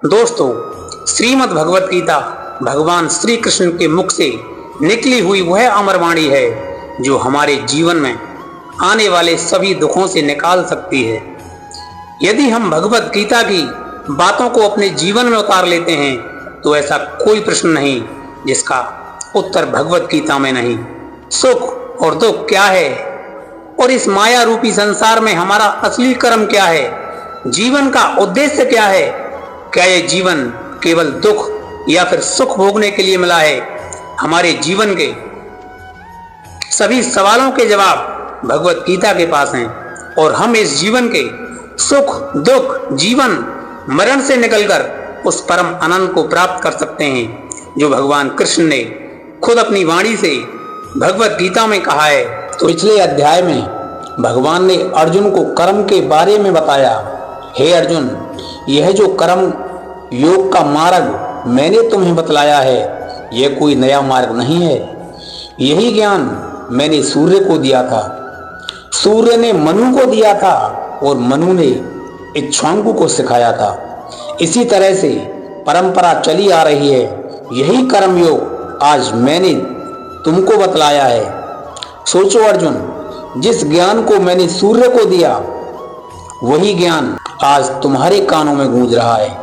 दोस्तों, श्रीमद् भगवत गीता भगवान श्री कृष्ण के मुख से निकली हुई वह अमरवाणी है जो हमारे जीवन में आने वाले सभी दुखों से निकाल सकती है। यदि हम भगवत गीता की बातों को अपने जीवन में उतार लेते हैं तो ऐसा कोई प्रश्न नहीं जिसका उत्तर भगवत गीता में नहीं। सुख और दुख क्या है और इस माया रूपी संसार में हमारा असली कर्म क्या है, जीवन का उद्देश्य क्या है, क्या यह जीवन केवल दुख या फिर सुख भोगने के लिए मिला है। हमारे जीवन के सभी सवालों के जवाब भगवत गीता के पास हैं और हम इस जीवन के सुख दुख जीवन मरण से निकलकर उस परम आनंद को प्राप्त कर सकते हैं जो भगवान कृष्ण ने खुद अपनी वाणी से भगवत गीता में कहा है। तो पिछले अध्याय में भगवान ने अर्जुन को कर्म के बारे में बताया। हे अर्जुन, यह जो कर्म योग का मार्ग मैंने तुम्हें बतलाया है, यह कोई नया मार्ग नहीं है। यही ज्ञान मैंने सूर्य को दिया था, सूर्य ने मनु को दिया था और मनु ने इक्ष्वाकु को सिखाया था। इसी तरह से परंपरा चली आ रही है। यही कर्म योग आज मैंने तुमको बतलाया है। सोचो अर्जुन, जिस ज्ञान को मैंने सूर्य को दिया वही ज्ञान आज तुम्हारे कानों में गूंज रहा है।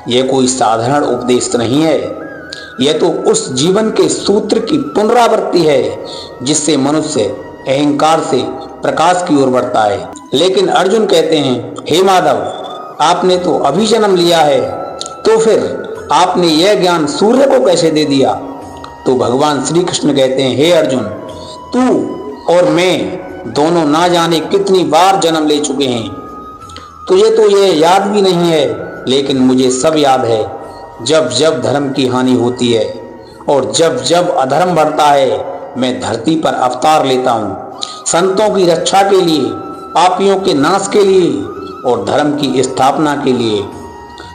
यह कोई साधारण उपदेश नहीं है, यह तो उस जीवन के सूत्र की पुनरावृत्ति है जिससे मनुष्य अहंकार से प्रकाश की ओर बढ़ता है। लेकिन अर्जुन कहते हैं, हे माधव, आपने तो अभी जन्म लिया है, तो फिर आपने यह ज्ञान सूर्य को कैसे दे दिया। तो भगवान श्री कृष्ण कहते हैं, हे अर्जुन, तू और मैं दोनों ना जाने कितनी बार जन्म ले चुके हैं। तुझे तो यह याद भी नहीं है, लेकिन मुझे सब याद है। जब जब धर्म की हानि होती है और जब जब अधर्म बढ़ता है, मैं धरती पर अवतार लेता हूँ, संतों की रक्षा के लिए, पापियों के नाश के लिए और धर्म की स्थापना के लिए।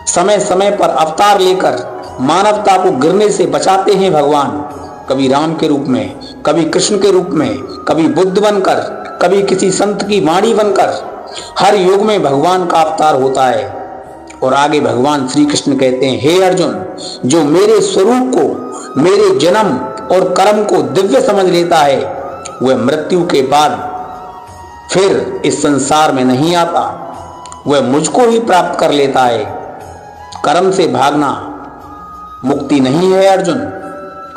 समय समय पर अवतार लेकर मानवता को गिरने से बचाते हैं भगवान, कभी राम के रूप में, कभी कृष्ण के रूप में, कभी बुद्ध बनकर, कभी किसी संत की वाणी बनकर। हर युग में भगवान का अवतार होता है। और आगे भगवान श्री कृष्ण कहते हैं, हे अर्जुन, जो मेरे स्वरूप को, मेरे जन्म और कर्म को दिव्य समझ लेता है, वह मृत्यु के बाद फिर इस संसार में नहीं आता, वह मुझको ही प्राप्त कर लेता है। कर्म से भागना मुक्ति नहीं है अर्जुन,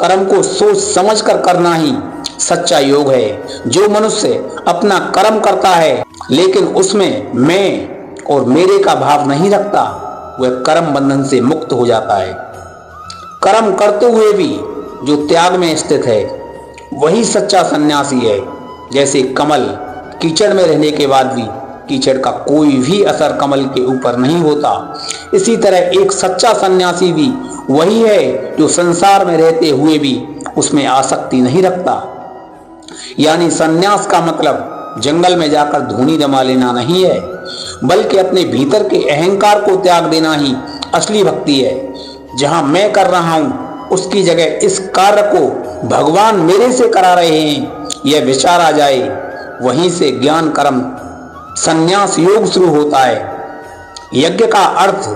कर्म को सोच समझ कर करना ही सच्चा योग है। जो मनुष्य अपना कर्म करता है लेकिन उसमें मैं और मेरे का भाव नहीं रखता, वह कर्म बंधन से मुक्त हो जाता है। कर्म करते हुए भी जो त्याग में स्थित है वही सच्चा सन्यासी है। जैसे कमल कीचड़ में रहने के बाद भी कीचड़ का कोई भी असर कमल के ऊपर नहीं होता, इसी तरह एक सच्चा सन्यासी भी वही है जो संसार में रहते हुए भी उसमें आसक्ति नहीं रखता। यानी सन्यास का मतलब जंगल में जाकर धूनी जमा लेना नहीं है, बल्कि अपने भीतर के अहंकार को त्याग देना ही असली भक्ति है। जहां मैं कर रहा हूं उसकी जगह इस कार्य को भगवान मेरे से करा रहे हैं, यह विचार आ जाए, वहीं से ज्ञान कर्म संन्यास योग शुरू होता है। यज्ञ का अर्थ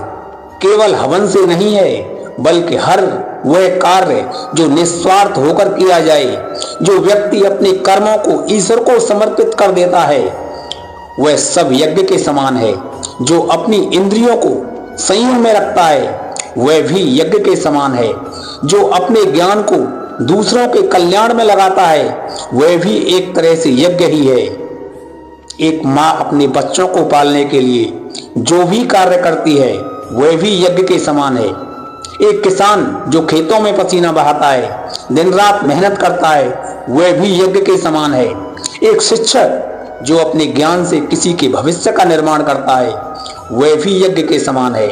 केवल हवन से नहीं है, बल्कि हर वह कार्य जो निस्वार्थ होकर किया जाए। जो व्यक्ति अपने कर्मों को ईश्वर को समर्पित कर देता है वह सब यज्ञ के समान है। जो अपनी इंद्रियों को संयम में रखता है वह भी यज्ञ के समान है। जो अपने ज्ञान को दूसरों के कल्याण में लगाता है वह भी एक तरह से यज्ञ ही है। एक माँ अपने बच्चों को पालने के लिए जो भी कार्य करती है वह भी यज्ञ के समान है। एक किसान जो खेतों में पसीना बहाता है, दिन रात मेहनत करता है, वह भी यज्ञ के समान है। एक शिक्षक जो अपने ज्ञान से किसी के भविष्य का निर्माण करता है वह भी यज्ञ के समान है।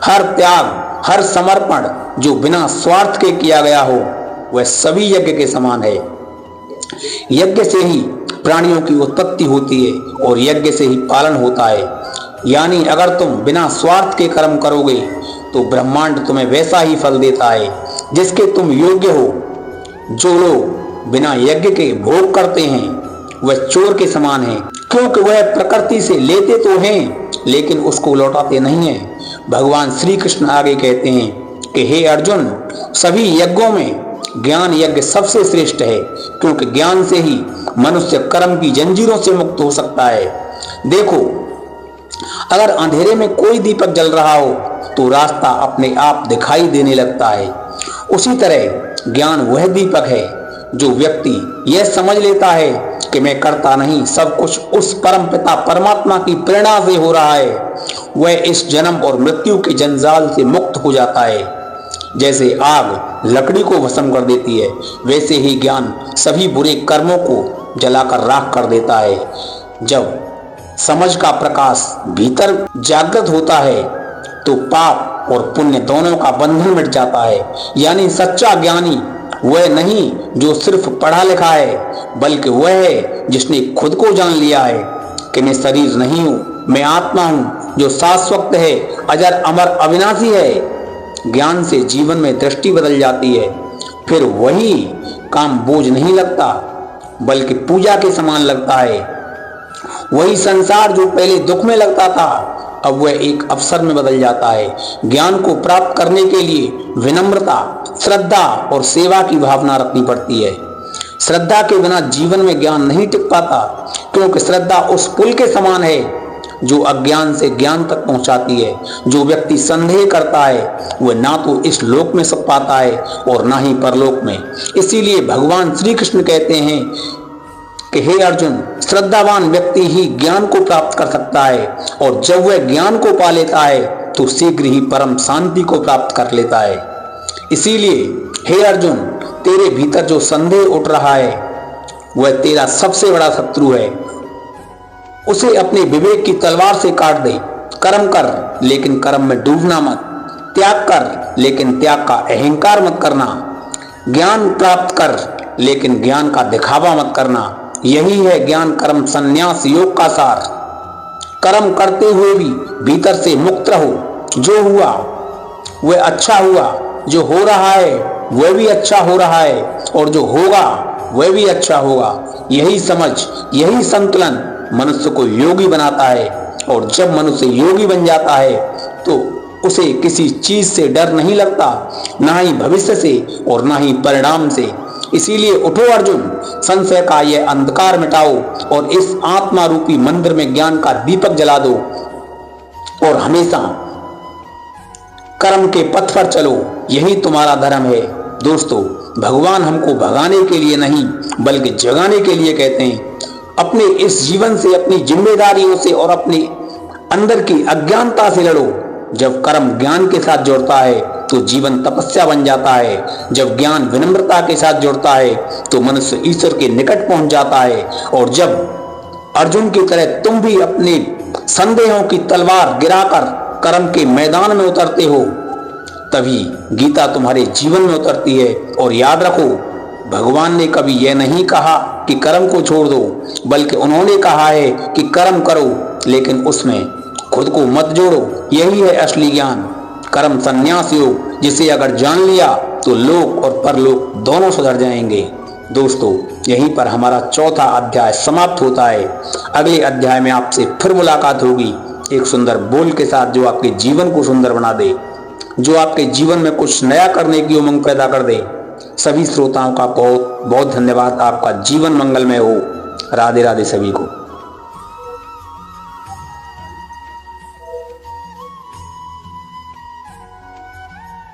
हर त्याग, हर समर्पण जो बिना स्वार्थ के किया गया हो वह सभी यज्ञ के समान है। यज्ञ से ही प्राणियों की उत्पत्ति होती है और यज्ञ से ही पालन होता है। यानी अगर तुम बिना स्वार्थ के कर्म करोगे तो ब्रह्मांड तुम्हें वैसा ही फल देता है जिसके तुम योग्य हो। जो लोग बिना यज्ञ के भोग करते हैं वह चोर के समान है। क्योंकि वह प्रकृति से लेते तो हैं लेकिन उसको लौटाते नहीं हैं। भगवान श्री कृष्ण आगे कहते हैं कि हे अर्जुन, सभी यज्ञों में ज्ञान यज्ञ सबसे श्रेष्ठ है, क्योंकि ज्ञान से ही मनुष्य कर्म की जंजीरों से मुक्त हो सकता है। देखो, अगर अंधेरे में कोई दीपक जल रहा हो तो रास्ता अपने आप दिखाई देने लगता है। उसी तरह ज्ञान वह दीपक है जो व्यक्ति यह समझ लेता है कि मैं करता नहीं, सब कुछ उस परम पिता परमात्मा की प्रेरणा से हो रहा है, वह इस जन्म और मृत्यु के जंजाल से मुक्त हो जाता है। जैसे आग लकड़ी को भस्म कर देती है, वैसे ही ज्ञान सभी बुरे कर्मों को जलाकर राख कर देता है। जब समझ का प्रकाश भीतर जागृत होता है तो पाप और पुण्य दोनों का बंधन मिट जाता है। यानी सच्चा ज्ञानी वह नहीं जो सिर्फ पढ़ा लिखा है, बल्कि वह है जिसने खुद को जान लिया है कि मैं शरीर नहीं हूँ, मैं आत्मा हूँ जो शाश्वत है, अजर अमर अविनाशी है। ज्ञान से जीवन में दृष्टि बदल जाती है। फिर वही काम बोझ नहीं लगता बल्कि पूजा के समान लगता है। वही संसार जो पहले दुख में लगता था अब वह एक अवसर में बदल जाता है। ज्ञान को प्राप्त करने के लिए विनम्रता, श्रद्धा और सेवा की भावना रखनी पड़ती है। श्रद्धा के बिना जीवन में ज्ञान नहीं टिक पाता, क्योंकि श्रद्धा उस पुल के समान है जो अज्ञान से ज्ञान तक पहुंचाती है। जो व्यक्ति संदेह करता है वह ना तो इस लोक में सुख पाता है और ना ही परलोक में। इसीलिए भगवान श्री कृष्ण कहते हैं कि हे अर्जुन, श्रद्धावान व्यक्ति ही ज्ञान को प्राप्त कर सकता है, और जब वह ज्ञान को पा लेता है तो शीघ्र ही परम शांति को प्राप्त कर लेता है। इसीलिए हे अर्जुन, तेरे भीतर जो संदेह उठ रहा है वह तेरा सबसे बड़ा शत्रु है। उसे अपने विवेक की तलवार से काट दे। कर्म कर लेकिन कर्म में डूबना मत, त्याग कर लेकिन त्याग का अहंकार मत करना, ज्ञान प्राप्त कर लेकिन ज्ञान का दिखावा मत करना। यही है ज्ञान कर्म संन्यास योग का सार। कर्म करते हुए भी भीतर से मुक्त रहो। जो हुआ वह अच्छा हुआ, जो हो रहा है वह भी अच्छा हो रहा है, और जो होगा वह भी अच्छा होगा। यही समझ, यही संतुलन मनुष्य को योगी बनाता है। और जब मनुष्य योगी बन जाता है तो उसे किसी चीज से डर नहीं लगता, ना ही भविष्य से और ना ही परिणाम से। इसीलिए उठो अर्जुन, संशय का यह अंधकार मिटाओ और इस आत्मा रूपी मंदिर में ज्ञान का दीपक जला दो और हमेशा कर्म के पथ पर चलो। यही तुम्हारा धर्म है। दोस्तों, भगवान हमको भगाने के लिए नहीं बल्कि जगाने के लिए कहते हैं। अपने इस जीवन से, अपनी जिम्मेदारियों से और अपने अंदर की अज्ञानता से लड़ो। जब कर्म ज्ञान के साथ जुड़ता है तो जीवन तपस्या बन जाता है। जब ज्ञान विनम्रता के साथ जुड़ता है तो मनुष्य ईश्वर के निकट पहुंच जाता है। और जब अर्जुन की तरह तुम भी अपने संदेहों की तलवार गिराकर कर्म के मैदान में उतरते हो, तभी गीता तुम्हारे जीवन में उतरती है। और याद रखो, भगवान ने कभी यह नहीं कहा कि कर्म को छोड़ दो, बल्कि उन्होंने कहा है कि कर्म करो लेकिन उसमें खुद को मत जोड़ो। यही है असली ज्ञान, कर्म संन्यास योग, जिसे अगर जान लिया तो लोक और परलोक दोनों सुधर जाएंगे। दोस्तों, यहीं पर हमारा चौथा अध्याय समाप्त होता है। अगले अध्याय में आपसे फिर मुलाकात होगी एक सुंदर बोल के साथ, जो आपके जीवन को सुंदर बना दे, जो आपके जीवन में कुछ नया करने की उमंग पैदा कर दे। सभी श्रोताओं का बहुत बहुत धन्यवाद। आपका जीवन मंगलमय हो। राधे राधे सभी को।